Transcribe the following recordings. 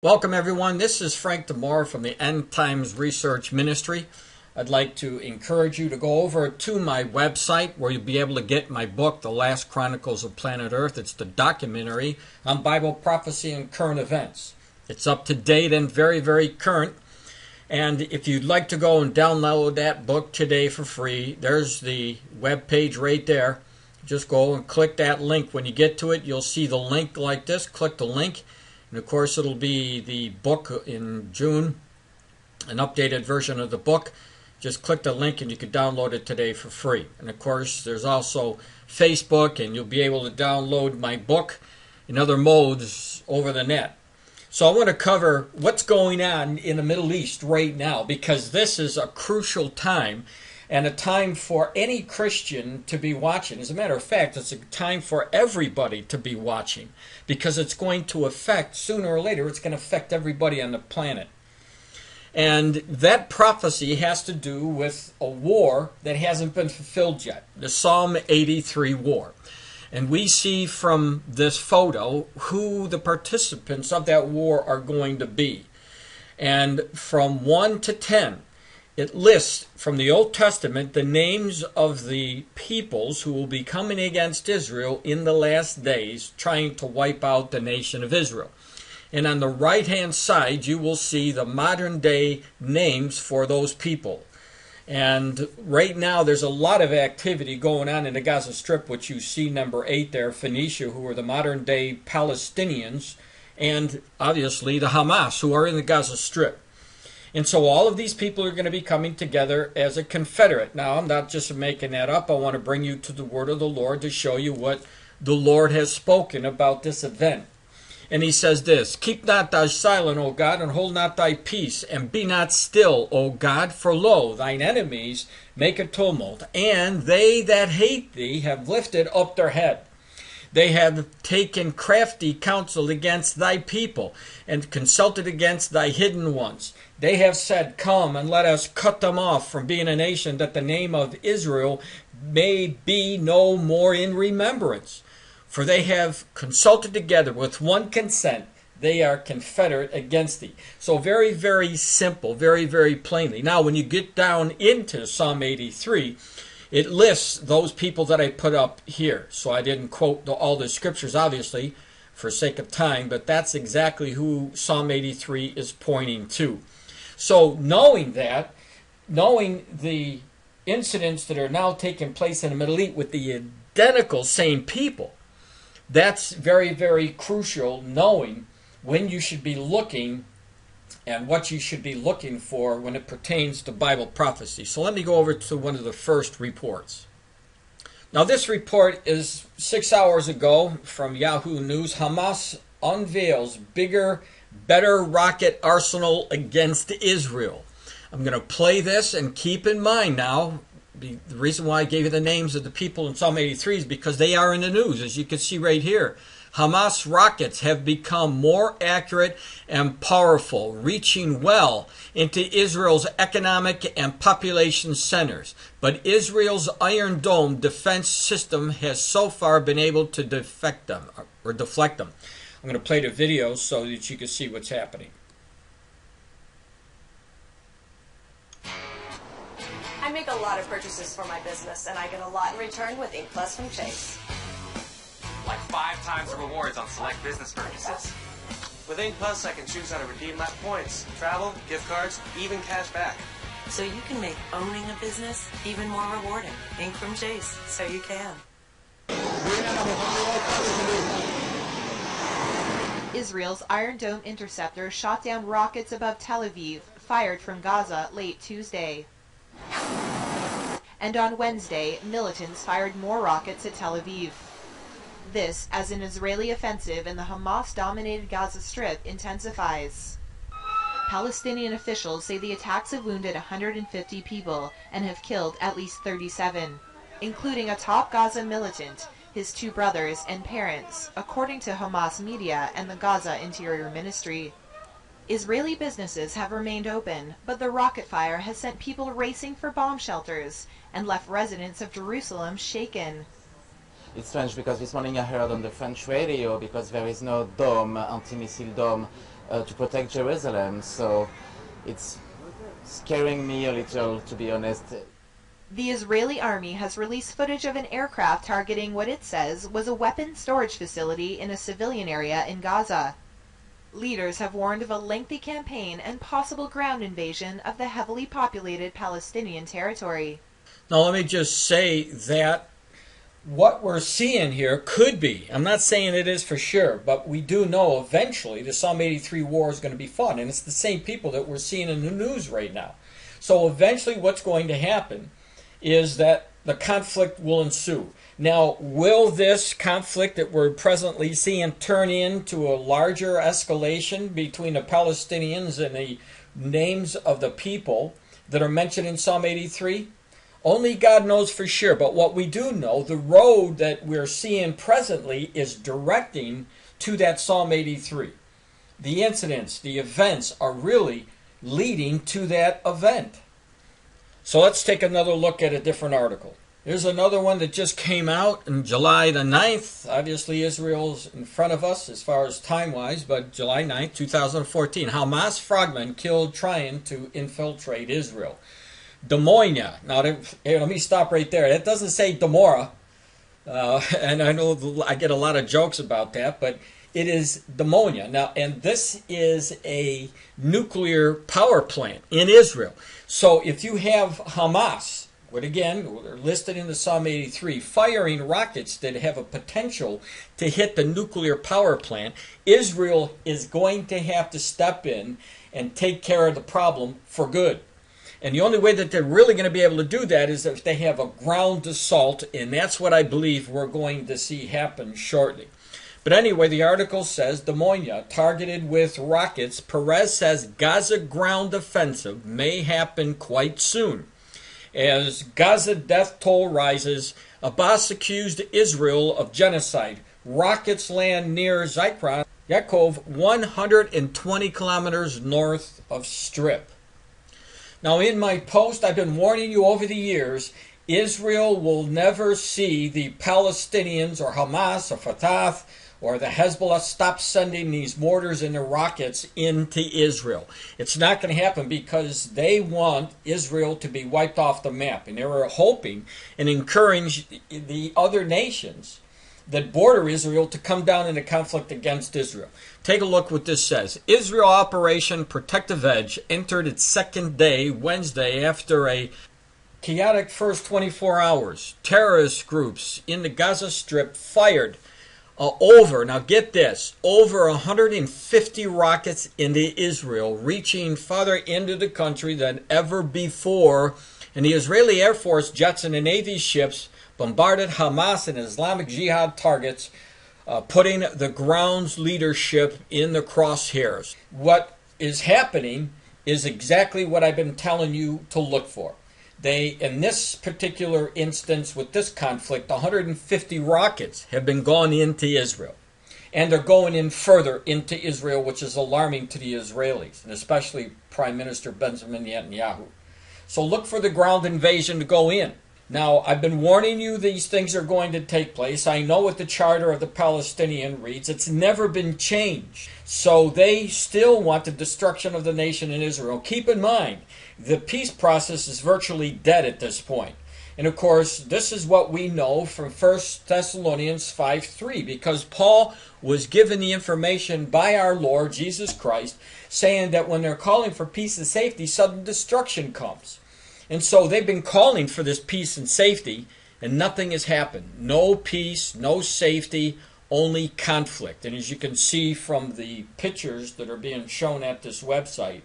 Welcome everyone. This is Frank DiMora from the End Times Research Ministry. I'd like to encourage you to go over to my website where you'll be able to get my book, The Last Chronicles of Planet Earth. It's the documentary on Bible prophecy and current events. It's up to date and very, very current. And if you'd like to go and download that book today for free, there's the web page right there. Just go and click that link. When you get to it, you'll see the link like this. Click the link. And of course, it'll be the book in June, an updated version of the book. Just click the link and you can download it today for free. And of course, there's also Facebook, and you'll be able to download my book in other modes over the net. So I want to cover what's going on in the Middle East right now, because this is a crucial time and a time for any Christian to be watching. As a matter of fact, it's a time for everybody to be watching, because it's going to affect, sooner or later, it's going to affect everybody on the planet. And that prophecy has to do with a war that hasn't been fulfilled yet, the Psalm 83 war. And we see from this photo who the participants of that war are going to be. And from 1 to 10, it lists from the Old Testament the names of the peoples who will be coming against Israel in the last days, trying to wipe out the nation of Israel. And on the right-hand side, you will see the modern-day names for those people. And right now, there's a lot of activity going on in the Gaza Strip, which you see number 8 there, Phoenicia, who are the modern-day Palestinians, and obviously the Hamas, who are in the Gaza Strip. And so all of these people are going to be coming together as a confederate. Now, I'm not just making that up. I want to bring you to the word of the Lord to show you what the Lord has spoken about this event. And he says this: "Keep not thy silent, O God, and hold not thy peace, and be not still, O God, for lo, thine enemies make a tumult, and they that hate thee have lifted up their head. They have taken crafty counsel against thy people, and consulted against thy hidden ones. They have said, Come, and let us cut them off from being a nation, that the name of Israel may be no more in remembrance. For they have consulted together with one consent, they are confederate against thee." So very, very simple, very, very plainly. Now, when you get down into Psalm 83, it lists those people that I put up here. So I didn't quote all the scriptures, obviously, for sake of time, but that's exactly who Psalm 83 is pointing to. So knowing that, knowing the incidents that are now taking place in the Middle East with the identical same people, that's very, very crucial, knowing when you should be looking and what you should be looking for when it pertains to Bible prophecy. So let me go over to one of the first reports. Now this report is 6 hours ago from Yahoo News. Hamas unveils bigger, better rocket arsenal against Israel. I'm going to play this, and keep in mind now, the reason why I gave you the names of the people in Psalm 83 is because they are in the news, as you can see right here. Hamas rockets have become more accurate and powerful, reaching well into Israel's economic and population centers. But Israel's Iron Dome defense system has so far been able to deflect them. I'm going to play the video so that you can see what's happening. I make a lot of purchases for my business, and I get a lot in return with Ink Plus from Chase. Like 5 times the rewards on select business purchases. With Ink Plus, I can choose how to redeem my points, travel, gift cards, even cash back. So you can make owning a business even more rewarding. Ink from Chase, so you can. Israel's Iron Dome interceptor shot down rockets above Tel Aviv, fired from Gaza late Tuesday. And on Wednesday, militants fired more rockets at Tel Aviv. This as an Israeli offensive in the Hamas-dominated Gaza Strip intensifies. Palestinian officials say the attacks have wounded 150 people and have killed at least 37, including a top Gaza militant, his 2 brothers, and parents, according to Hamas media and the Gaza Interior Ministry. Israeli businesses have remained open, but the rocket fire has sent people racing for bomb shelters and left residents of Jerusalem shaken. It's strange because this morning I heard on the French radio, because there is no dome, anti-missile dome, to protect Jerusalem. So it's scaring me a little, to be honest. The Israeli army has released footage of an aircraft targeting what it says was a weapons storage facility in a civilian area in Gaza. Leaders have warned of a lengthy campaign and possible ground invasion of the heavily populated Palestinian territory. Now let me just say that what we're seeing here could be, I'm not saying it is for sure, but we do know eventually the Psalm 83 war is going to be fought, and it's the same people that we're seeing in the news right now. So eventually what's going to happen is that the conflict will ensue. Now, will this conflict that we're presently seeing turn into a larger escalation between the Palestinians and the names of the people that are mentioned in Psalm 83? Only God knows for sure. But what we do know, the road that we're seeing presently is directing to that Psalm 83. The incidents, the events are really leading to that event. So let's take another look at a different article. Here's another one that just came out on July the 9th. Obviously, Israel's in front of us as far as time-wise, but July 9th, 2014. Hamas frogmen killed trying to infiltrate Israel. DiMora. Now, let me stop right there. It doesn't say DiMora, and I know I get a lot of jokes about that, but it is DiMora. Now, and this is a nuclear power plant in Israel. So if you have Hamas, what again, they're listed in the Psalm 83, firing rockets that have a potential to hit the nuclear power plant, Israel is going to have to step in and take care of the problem for good. And the only way that they're really going to be able to do that is if they have a ground assault, and that's what I believe we're going to see happen shortly. But anyway, the article says, DiMora targeted with rockets. Perez says Gaza ground offensive may happen quite soon. As Gaza death toll rises, Abbas accused Israel of genocide. Rockets land near Zikron, Yaakov, 120 kilometers north of Strip. Now, in my post, I've been warning you over the years, Israel will never see the Palestinians or Hamas or Fatah or the Hezbollah stop sending these mortars and the rockets into Israel. It's not going to happen because they want Israel to be wiped off the map. And they were hoping and encouraging the other nations that border Israel to come down into conflict against Israel. Take a look what this says. Israel Operation Protective Edge entered its second day Wednesday after a chaotic first 24 hours. Terrorist groups in the Gaza Strip fired now get this, over 150 rockets into Israel, reaching farther into the country than ever before. And the Israeli Air Force jets and the Navy ships bombarded Hamas and Islamic Jihad targets, putting the ground's leadership in the crosshairs. What is happening is exactly what I've been telling you to look for. In this particular instance with this conflict, 150 rockets have been gone into Israel. And they're going in further into Israel, which is alarming to the Israelis, and especially Prime Minister Benjamin Netanyahu. So look for the ground invasion to go in. Now, I've been warning you these things are going to take place. I know what the charter of the Palestinian reads. It's never been changed. So they still want the destruction of the nation in Israel. Keep in mind, the peace process is virtually dead at this point. And of course, this is what we know from 1 Thessalonians 5:3, because Paul was given the information by our Lord Jesus Christ, saying that when they're calling for peace and safety, sudden destruction comes. And so they've been calling for this peace and safety, and nothing has happened. No peace, no safety, only conflict. And as you can see from the pictures that are being shown at this website,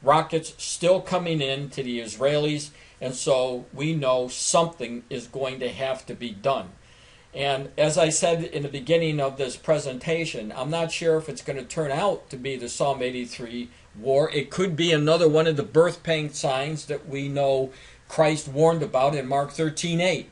rockets still coming in to the Israelis, and so we know something is going to have to be done. And as I said in the beginning of this presentation, I'm not sure if it's going to turn out to be the Psalm 83 war. It could be another one of the birth pain signs that we know Christ warned about in Mark 13:8.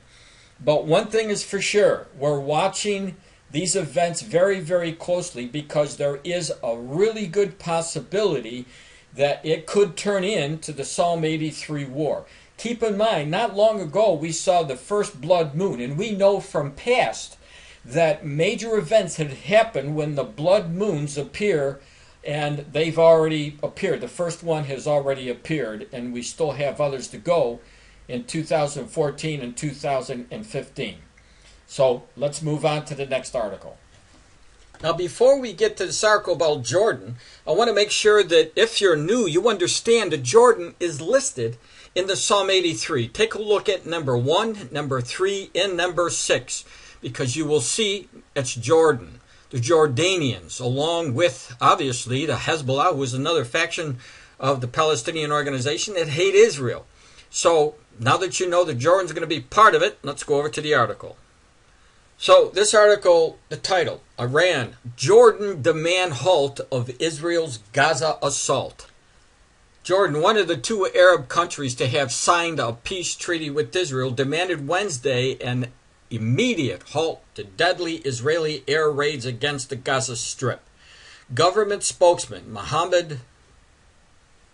But one thing is for sure, we're watching these events very, very closely because there is a really good possibility that it could turn into the Psalm 83 war. Keep in mind, not long ago we saw the first blood moon, and we know from past that major events had happened when the blood moons appear And they've already appeared. The first one has already appeared, and we still have others to go in 2014 and 2015. So let's move on to the next article. Now, before we get to this article about Jordan, I want to make sure that if you're new, you understand that Jordan is listed in the Psalm 83. Take a look at number 1, number 3, and number 6, because you will see it's Jordan, the Jordanians, along with, obviously, the Hezbollah, who is another faction of the Palestinian organization that hate Israel. So, now that you know that Jordan's going to be part of it, let's go over to the article. So, this article, the title, Iran, Jordan demand halt of Israel's Gaza assault. Jordan, one of the two Arab countries to have signed a peace treaty with Israel, demanded Wednesday an immediate halt to deadly Israeli air raids against the Gaza Strip. Government spokesman Mohammed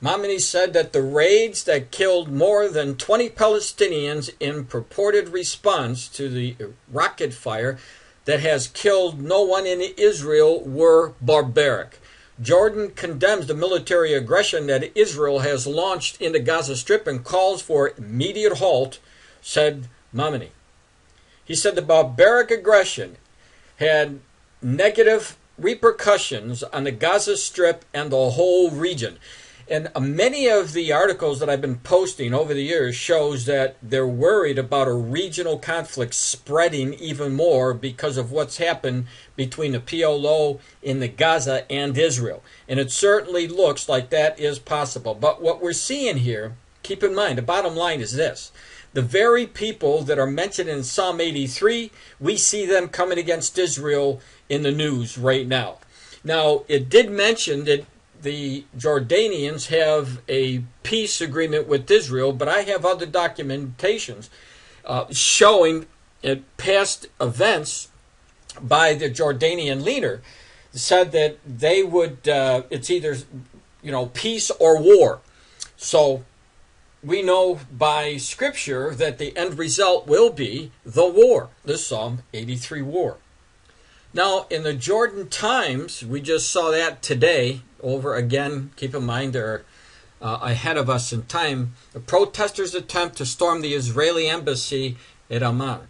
Mamini said that the raids that killed more than 20 Palestinians in purported response to the rocket fire that has killed no one in Israel were barbaric. Jordan condemns the military aggression that Israel has launched in the Gaza Strip and calls for immediate halt, said Mamini. He said the barbaric aggression had negative repercussions on the Gaza Strip and the whole region. And many of the articles that I've been posting over the years shows that they're worried about a regional conflict spreading even more because of what's happened between the PLO in the Gaza and Israel. And it certainly looks like that is possible. But what we're seeing here, keep in mind, the bottom line is this. The very people that are mentioned in Psalm 83, we see them coming against Israel in the news right now. Now, it did mention that the Jordanians have a peace agreement with Israel, but I have other documentations showing past events by the Jordanian leader said that they would, it's either, peace or war. So we know by Scripture that the end result will be the war, the Psalm 83 war. Now, in the Jordan Times, we just saw that today, over again, keep in mind they're ahead of us in time, the protesters attempt to storm the Israeli embassy at Amman.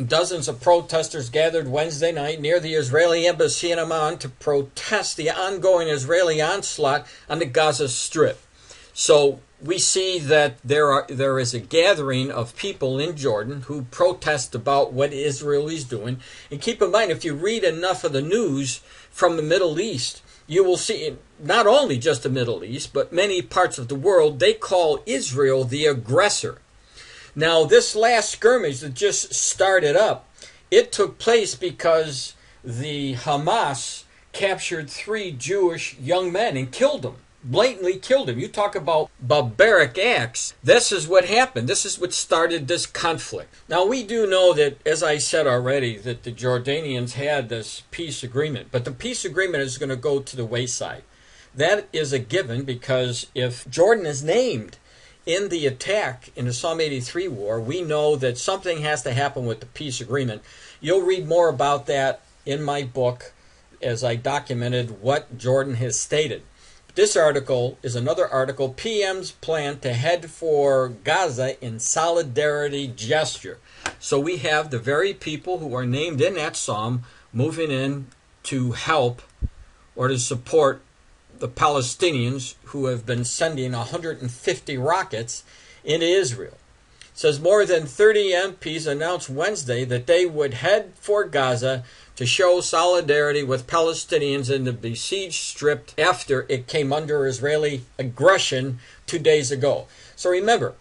Dozens of protesters gathered Wednesday night near the Israeli embassy in Amman to protest the ongoing Israeli onslaught on the Gaza Strip. So we see that there is a gathering of people in Jordan who protest about what Israel is doing. And keep in mind, if you read enough of the news from the Middle East, you will see not only just the Middle East, but many parts of the world, they call Israel the aggressor. Now, this last skirmish that just started up, it took place because the Hamas captured 3 Jewish young men and killed them. Blatantly killed him. You talk about barbaric acts. This is what happened. This is what started this conflict. Now, we do know that, as I said already, that the Jordanians had this peace agreement. But the peace agreement is going to go to the wayside. That is a given because if Jordan is named in the attack in the Psalm 83 war, we know that something has to happen with the peace agreement. You'll read more about that in my book as I documented what Jordan has stated. This article is another article, PM's plan to head for Gaza in solidarity gesture. So we have the very people who are named in that psalm moving in to help or to support the Palestinians who have been sending 150 rockets into Israel. It says more than 30 MPs announced Wednesday that they would head for Gaza to show solidarity with Palestinians in the besieged strip after it came under Israeli aggression 2 days ago. So remember,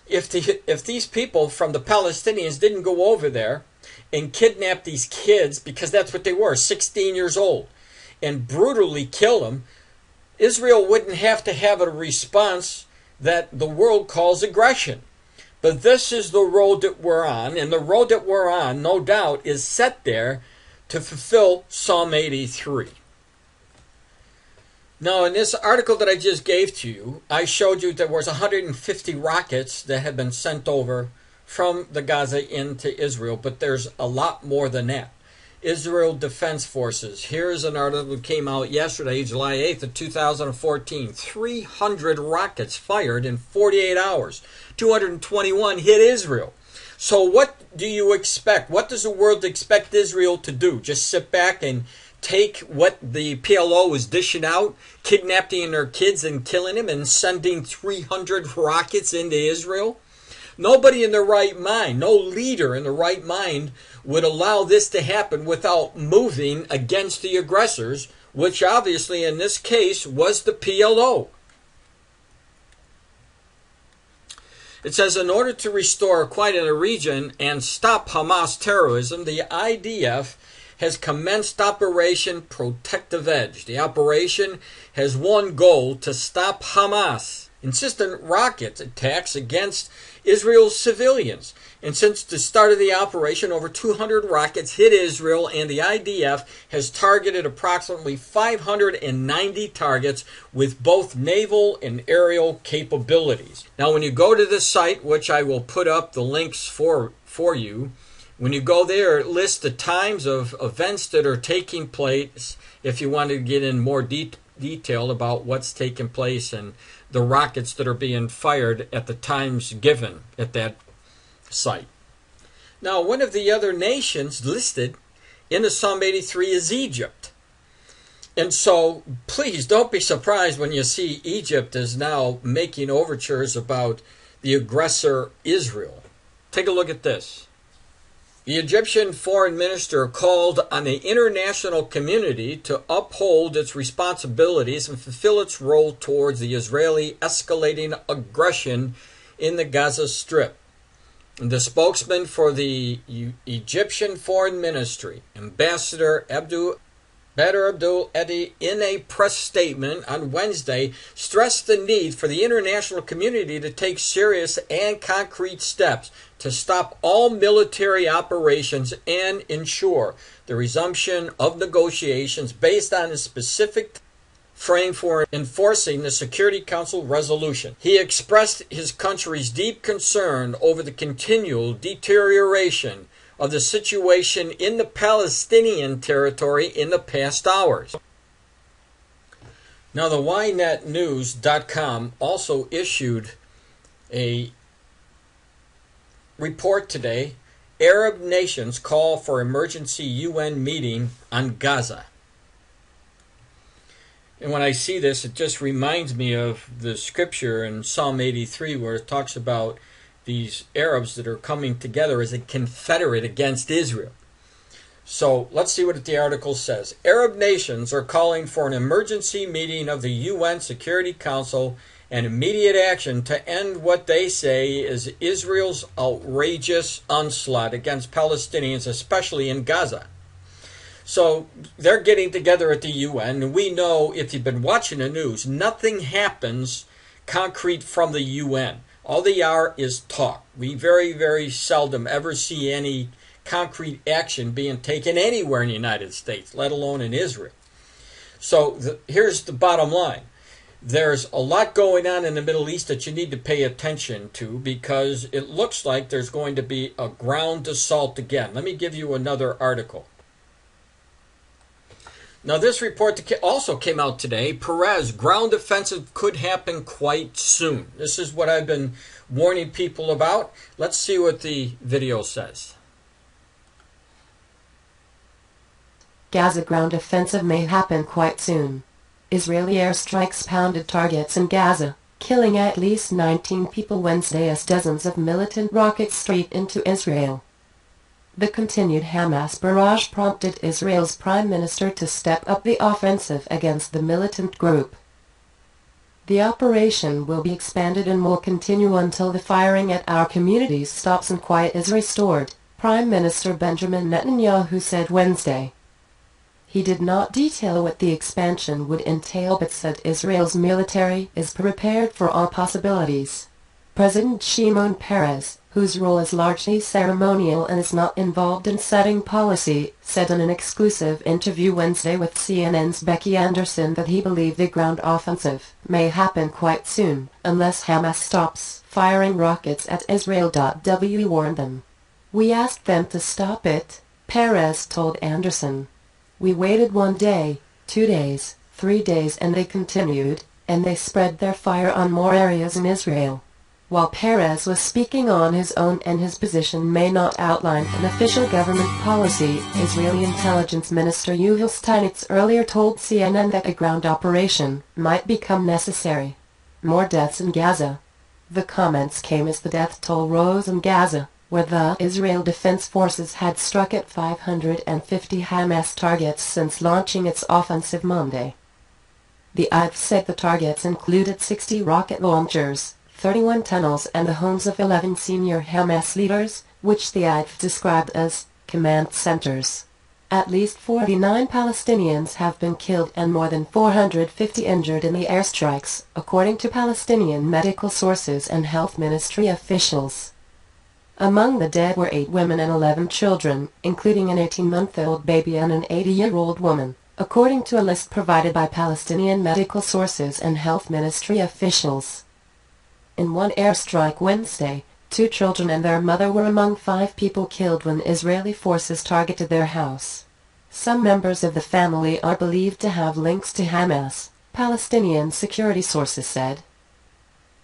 if these people from the Palestinians didn't go over there and kidnap these kids, because that's what they were, 16 years old, and brutally kill them, Israel wouldn't have to have a response that the world calls aggression. But this is the road that we're on, and the road that we're on, no doubt, is set there to fulfill Psalm 83. Now, in this article that I just gave to you, I showed you there was 150 rockets that had been sent over from the Gaza into Israel, but there's a lot more than that. Israel Defense Forces. Here's an article that came out yesterday, July 8th of 2014. 300 rockets fired in 48 hours. 221 hit Israel. So what do you expect? What does the world expect Israel to do? Just sit back and take what the PLO is dishing out, kidnapping their kids and killing them and sending 300 rockets into Israel? Nobody in their right mind, no leader in their right mind would allow this to happen without moving against the aggressors, which obviously in this case was the PLO. It says, in order to restore quiet in the region and stop Hamas terrorism, the IDF has commenced Operation Protective Edge. The operation has one goal: to stop Hamas' insistent rocket attacks against Israel's civilians. And since the start of the operation, over 200 rockets hit Israel, and the IDF has targeted approximately 590 targets with both naval and aerial capabilities. Now, when you go to this site, which I will put up the links for you, when you go there, it lists the times of events that are taking place if you want to get in more detail about what's taking place and the rockets that are being fired at the times given at that site. Now, one of the other nations listed in the Psalm 83 is Egypt. And so, please don't be surprised when you see Egypt is now making overtures about the aggressor Israel. Take a look at this. The Egyptian foreign minister called on the international community to uphold its responsibilities and fulfill its role towards the Israeli escalating aggression in the Gaza Strip. And the spokesman for the Egyptian Foreign Ministry, Ambassador Badr Abdul Edi, in a press statement on Wednesday, stressed the need for the international community to take serious and concrete steps to stop all military operations and ensure the resumption of negotiations based on a specific frame for enforcing the Security Council resolution. He expressed his country's deep concern over the continual deterioration of the situation in the Palestinian territory in the past hours. Now, the YNetNews.com also issued a report today. Arab nations call for emergency UN meeting on Gaza. And when I see this, it just reminds me of the scripture in Psalm 83 where it talks about these Arabs that are coming together as a confederate against Israel. So let's see what the article says. Arab nations are calling for an emergency meeting of the UN Security Council and immediate action to end what they say is Israel's outrageous onslaught against Palestinians, especially in Gaza. So they're getting together at the UN, and we know, if you've been watching the news, nothing happens concrete from the UN. All they are is talk. We very, very seldom ever see any concrete action being taken anywhere in the United States, let alone in Israel. So here's the bottom line. There's a lot going on in the Middle East that you need to pay attention to because it looks like there's going to be a ground assault again. Let me give you another article. Now, this report also came out today. Perez, ground offensive could happen quite soon. This is what I've been warning people about. Let's see what the video says. Gaza ground offensive may happen quite soon. Israeli airstrikes pounded targets in Gaza, killing at least 19 people Wednesday as dozens of militant rockets streaked into Israel. The continued Hamas barrage prompted Israel's prime minister to step up the offensive against the militant group. The operation will be expanded and will continue until the firing at our communities stops and quiet is restored, Prime Minister Benjamin Netanyahu said Wednesday. He did not detail what the expansion would entail but said Israel's military is prepared for all possibilities. President Shimon Peres, whose role is largely ceremonial and is not involved in setting policy, said in an exclusive interview Wednesday with CNN's Becky Anderson that he believed the ground offensive may happen quite soon, unless Hamas stops firing rockets at Israel. We warned them. We asked them to stop it, Perez told Anderson. We waited 1 day, 2 days, 3 days, and they continued, and they spread their fire on more areas in Israel. While Perez was speaking on his own and his position may not outline an official government policy, Israeli Intelligence Minister Yuval Steinitz earlier told CNN that a ground operation might become necessary. More deaths in Gaza. The comments came as the death toll rose in Gaza, where the Israel Defense Forces had struck at 550 Hamas targets since launching its offensive Monday. The IDF said the targets included 60 rocket launchers, 31 tunnels and the homes of 11 senior Hamas leaders, which the IDF described as command centers. At least 49 Palestinians have been killed and more than 450 injured in the airstrikes, according to Palestinian medical sources and health ministry officials. Among the dead were 8 women and 11 children, including an 18-month-old baby and an 80-year-old woman, according to a list provided by Palestinian medical sources and health ministry officials. In one airstrike Wednesday, 2 children and their mother were among 5 people killed when Israeli forces targeted their house. Some members of the family are believed to have links to Hamas, Palestinian security sources said.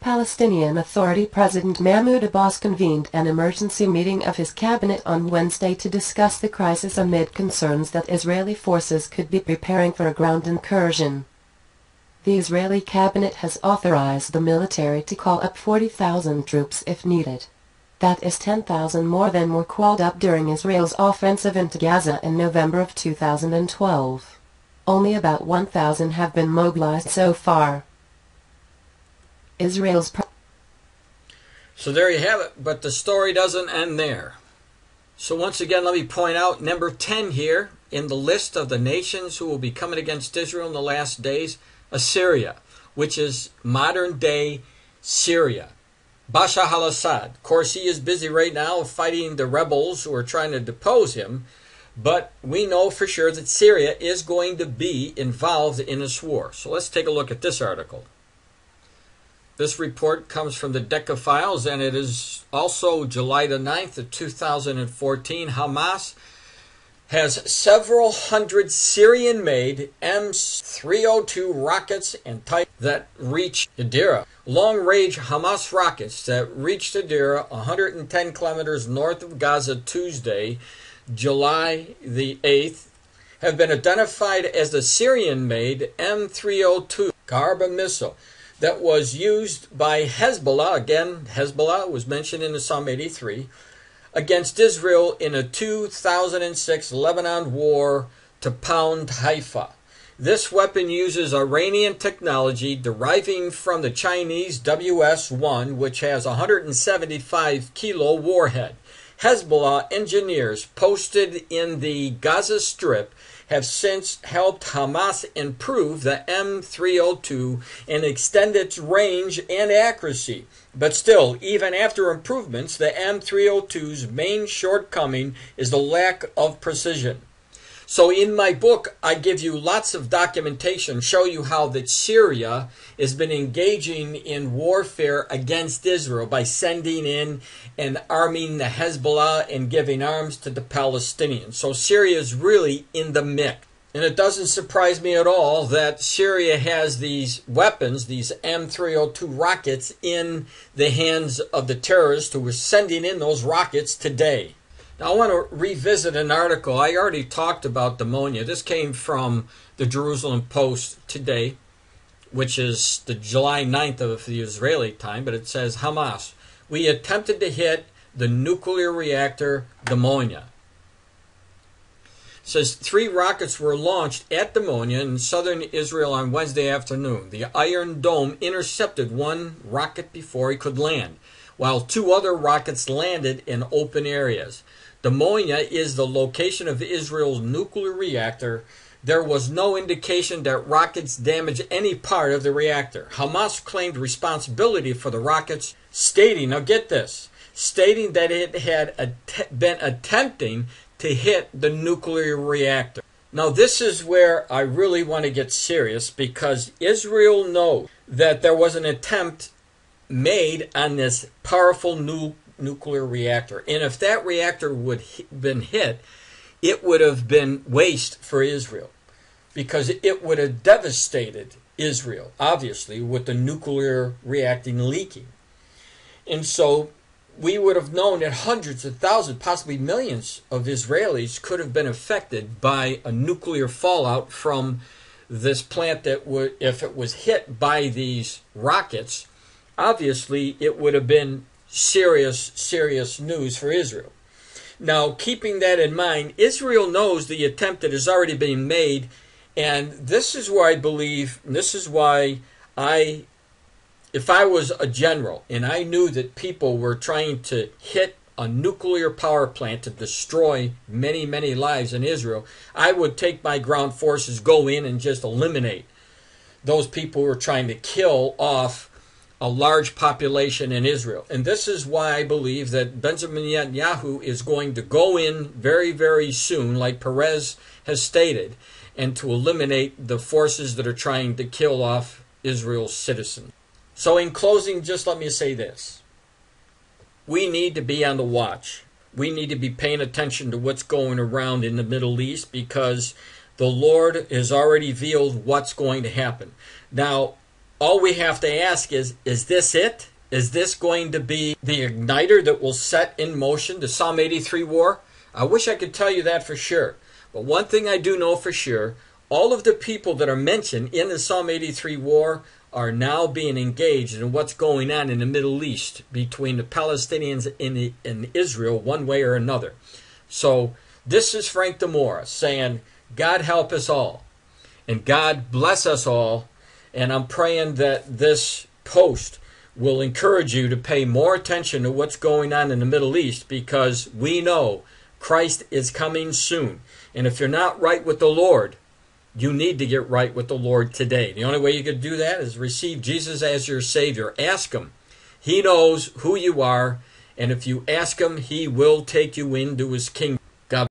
Palestinian Authority President Mahmoud Abbas convened an emergency meeting of his cabinet on Wednesday to discuss the crisis amid concerns that Israeli forces could be preparing for a ground incursion. The Israeli cabinet has authorized the military to call up 40,000 troops if needed. That is 10,000 more than were called up during Israel's offensive into Gaza in November of 2012. Only about 1,000 have been mobilized so far. So there you have it, but the story doesn't end there. So once again, let me point out number 10 here in the list of the nations who will be coming against Israel in the last days, Assyria, which is modern-day Syria. Bashar al-Assad. Of course, he is busy right now fighting the rebels who are trying to depose him, but we know for sure that Syria is going to be involved in this war. So let's take a look at this article. This report comes from the Decca Files, and it is also July the 9th of 2014. Hamas has several hundred Syrian-made M302 rockets and types that reach Hadira. Long-range Hamas rockets that reached Hadira, 110 kilometers north of Gaza Tuesday, July the 8th, have been identified as the Syrian-made M302 Garba missile that was used by Hezbollah. Again, Hezbollah was mentioned in the Psalm 83, against Israel in a 2006 Lebanon war to pound Haifa. This weapon uses Iranian technology deriving from the Chinese WS-1, which has a 175 kilo warhead. Hezbollah engineers posted in the Gaza Strip have since helped Hamas improve the M302 and extend its range and accuracy. But still, even after improvements, the M302's main shortcoming is the lack of precision. So in my book, I give you lots of documentation, show you how that Syria has been engaging in warfare against Israel by sending in and arming the Hezbollah and giving arms to the Palestinians. So Syria is really in the mix. And it doesn't surprise me at all that Syria has these weapons, these M302 rockets, in the hands of the terrorists who are sending in those rockets today. Now I want to revisit an article. I already talked about DiMora. This came from the Jerusalem Post today, which is the July 9th of the Israeli time, but it says, Hamas, we attempted to hit the nuclear reactor DiMora. It says 3 rockets were launched at DiMora in southern Israel on Wednesday afternoon. The Iron Dome intercepted one rocket before it could land, while 2 other rockets landed in open areas. DiMora is the location of Israel's nuclear reactor. There was no indication that rockets damaged any part of the reactor. Hamas claimed responsibility for the rockets, stating, now get this, stating that it had been attempting to hit the nuclear reactor. Now this is where I really want to get serious, because Israel knows that there was an attempt made on this powerful nuclear reactor. And if that reactor would have been hit, it would have been waste for Israel, because it would have devastated Israel, obviously, with the nuclear reacting leaking. And so we would have known that hundreds of thousands, possibly millions of Israelis could have been affected by a nuclear fallout from this plant that would, if it was hit by these rockets, obviously it would have been serious news for Israel. Now, keeping that in mind, Israel knows the attempt that has already been made, and this is where I believe, and this is why if I was a general and I knew that people were trying to hit a nuclear power plant to destroy many lives in Israel, I would take my ground forces, go in and just eliminate those people who are trying to kill off a large population in Israel. And this is why I believe that Benjamin Netanyahu is going to go in very soon, like Perez has stated, and to eliminate the forces that are trying to kill off Israel's citizens. So in closing, just let me say this. We need to be on the watch. We need to be paying attention to what's going around in the Middle East, because the Lord has already revealed what's going to happen. Now, all we have to ask is this it? Is this going to be the igniter that will set in motion the Psalm 83 war? I wish I could tell you that for sure. But one thing I do know for sure, all of the people that are mentioned in the Psalm 83 war are now being engaged in what's going on in the Middle East between the Palestinians and Israel one way or another. So this is Frank DiMora saying, God help us all, and God bless us all. And I'm praying that this post will encourage you to pay more attention to what's going on in the Middle East, because we know Christ is coming soon. And if you're not right with the Lord, you need to get right with the Lord today. The only way you can do that is receive Jesus as your Savior. Ask Him. He knows who you are, and if you ask Him, He will take you into His kingdom.